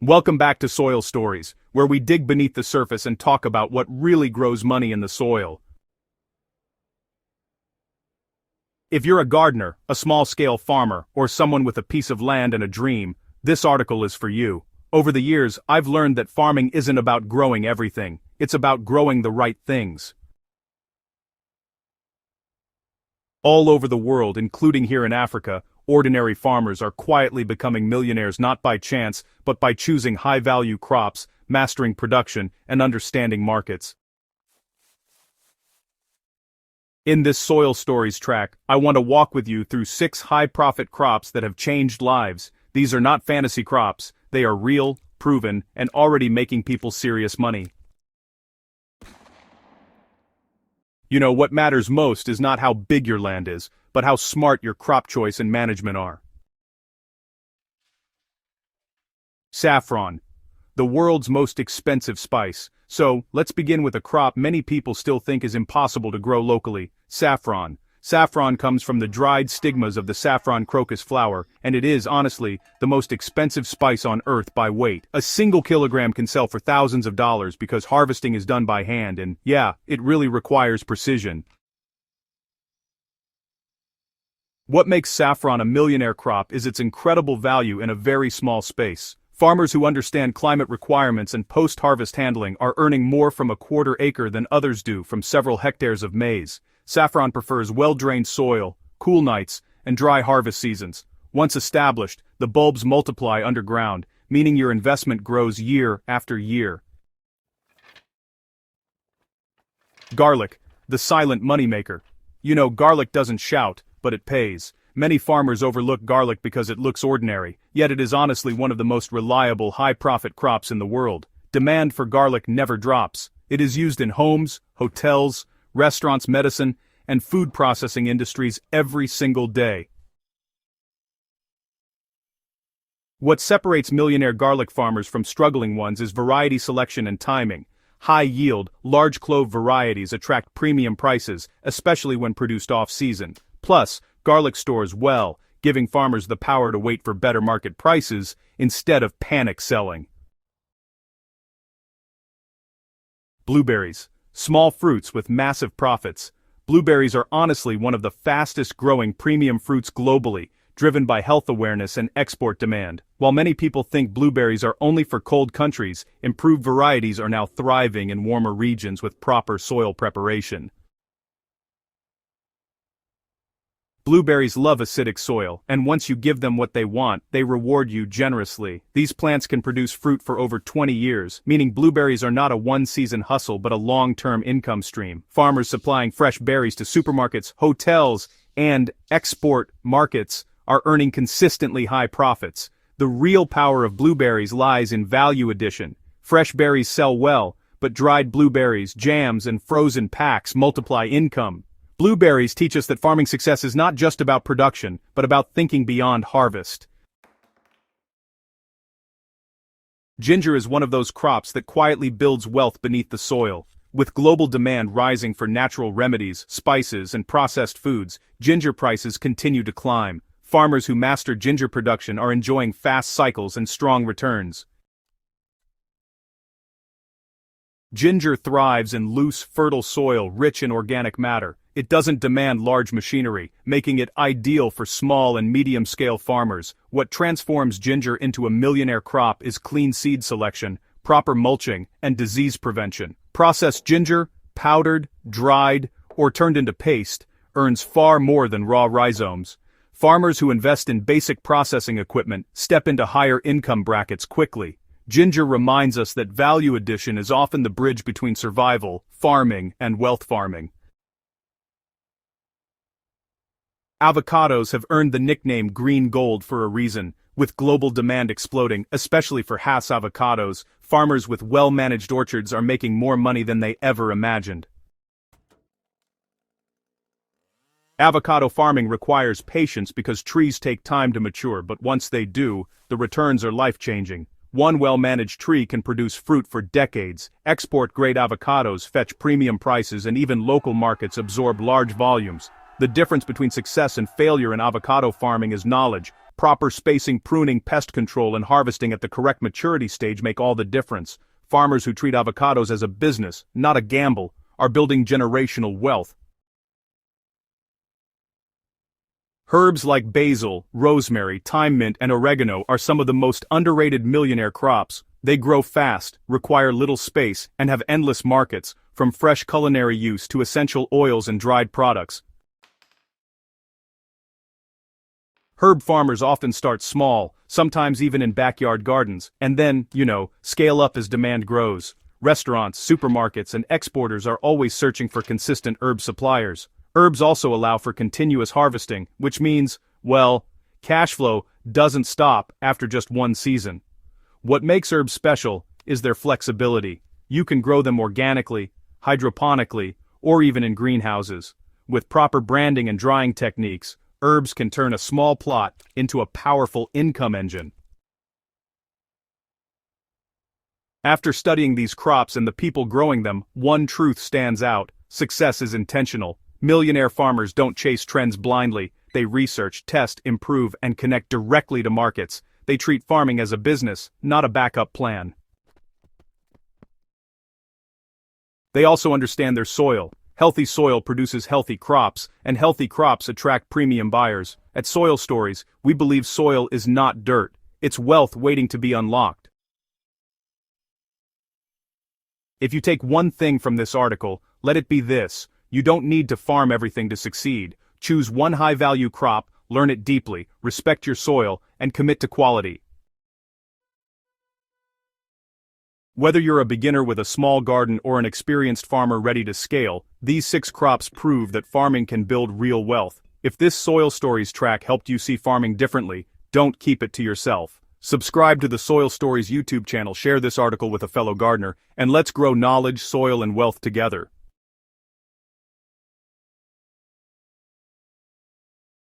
Welcome back to Soil Stories, where we dig beneath the surface and talk about what really grows money in the soil. If you're a gardener, a small-scale farmer, or someone with a piece of land and a dream, this article is for you. Over the years, I've learned that farming isn't about growing everything, it's about growing the right things. All over the world, including here in Africa, ordinary farmers are quietly becoming millionaires not by chance, but by choosing high-value crops, mastering production, and understanding markets. In this Soil Stories track, I want to walk with you through 6 high-profit crops that have changed lives. These are not fantasy crops, they are real, proven, and already making people serious money. You know, what matters most is not how big your land is, but how smart your crop choice and management are. Saffron, the world's most expensive spice. So, let's begin with a crop many people still think is impossible to grow locally: saffron. Saffron comes from the dried stigmas of the saffron crocus flower, and it is, honestly, the most expensive spice on earth by weight. A single kilogram can sell for thousands of dollars because harvesting is done by hand and, yeah, it really requires precision. What makes saffron a millionaire crop is its incredible value in a very small space. Farmers who understand climate requirements and post-harvest handling are earning more from a quarter acre than others do from several hectares of maize. Saffron prefers well-drained soil, cool nights, and dry harvest seasons. Once established, the bulbs multiply underground, meaning your investment grows year after year. Garlic, the silent moneymaker. You know, garlic doesn't shout, but it pays. Many farmers overlook garlic because it looks ordinary, yet it is honestly one of the most reliable high-profit crops in the world. Demand for garlic never drops. It is used in homes, hotels, restaurants, medicine, and food processing industries every single day. What separates millionaire garlic farmers from struggling ones is variety selection and timing. High-yield, large clove varieties attract premium prices, especially when produced off-season. Plus, garlic stores well, giving farmers the power to wait for better market prices instead of panic selling. Blueberries, small fruits with massive profits. Blueberries are honestly one of the fastest-growing premium fruits globally, driven by health awareness and export demand. While many people think blueberries are only for cold countries, improved varieties are now thriving in warmer regions with proper soil preparation. Blueberries love acidic soil, and once you give them what they want, they reward you generously. These plants can produce fruit for over 20 years, meaning blueberries are not a one-season hustle but a long-term income stream. Farmers supplying fresh berries to supermarkets, hotels, and export markets are earning consistently high profits. The real power of blueberries lies in value addition. Fresh berries sell well, but dried blueberries, jams, and frozen packs multiply income. Blueberries teach us that farming success is not just about production, but about thinking beyond harvest. Ginger is one of those crops that quietly builds wealth beneath the soil. With global demand rising for natural remedies, spices, and processed foods, ginger prices continue to climb. Farmers who master ginger production are enjoying fast cycles and strong returns. Ginger thrives in loose, fertile soil rich in organic matter. It doesn't demand large machinery, making it ideal for small and medium-scale farmers. What transforms ginger into a millionaire crop is clean seed selection, proper mulching, and disease prevention. Processed ginger, powdered, dried, or turned into paste, earns far more than raw rhizomes. Farmers who invest in basic processing equipment step into higher income brackets quickly. Ginger reminds us that value addition is often the bridge between survival, farming, and wealth farming. Avocados have earned the nickname green gold for a reason. With global demand exploding, especially for Hass avocados, farmers with well-managed orchards are making more money than they ever imagined. Avocado farming requires patience because trees take time to mature, but once they do, the returns are life-changing. One well-managed tree can produce fruit for decades. Export-grade avocados fetch premium prices and even local markets absorb large volumes. The difference between success and failure in avocado farming is knowledge. Proper spacing, pruning, pest control, and harvesting at the correct maturity stage make all the difference. Farmers who treat avocados as a business, not a gamble, are building generational wealth. Herbs like basil, rosemary, thyme mint, and oregano are some of the most underrated millionaire crops. They grow fast, require little space, and have endless markets, from fresh culinary use to essential oils and dried products. Herb farmers often start small, sometimes even in backyard gardens, and then, scale up as demand grows. Restaurants, supermarkets, and exporters are always searching for consistent herb suppliers. Herbs also allow for continuous harvesting, which means, cash flow doesn't stop after just one season. What makes herbs special is their flexibility. You can grow them organically, hydroponically, or even in greenhouses. With proper branding and drying techniques, herbs can turn a small plot into a powerful income engine. After studying these crops and the people growing them, one truth stands out: success is intentional. Millionaire farmers don't chase trends blindly. They research, test, improve, and connect directly to markets. They treat farming as a business, not a backup plan. They also understand their soil. Healthy soil produces healthy crops, and healthy crops attract premium buyers. At Soil Stories, we believe soil is not dirt. It's wealth waiting to be unlocked. If you take one thing from this article, let it be this: you don't need to farm everything to succeed. Choose one high-value crop, learn it deeply, respect your soil, and commit to quality. Whether you're a beginner with a small garden or an experienced farmer ready to scale, these 6 crops prove that farming can build real wealth. If this Soil Stories track helped you see farming differently, don't keep it to yourself. Subscribe to the Soil Stories YouTube channel, share this article with a fellow gardener, and let's grow knowledge, soil, and wealth together.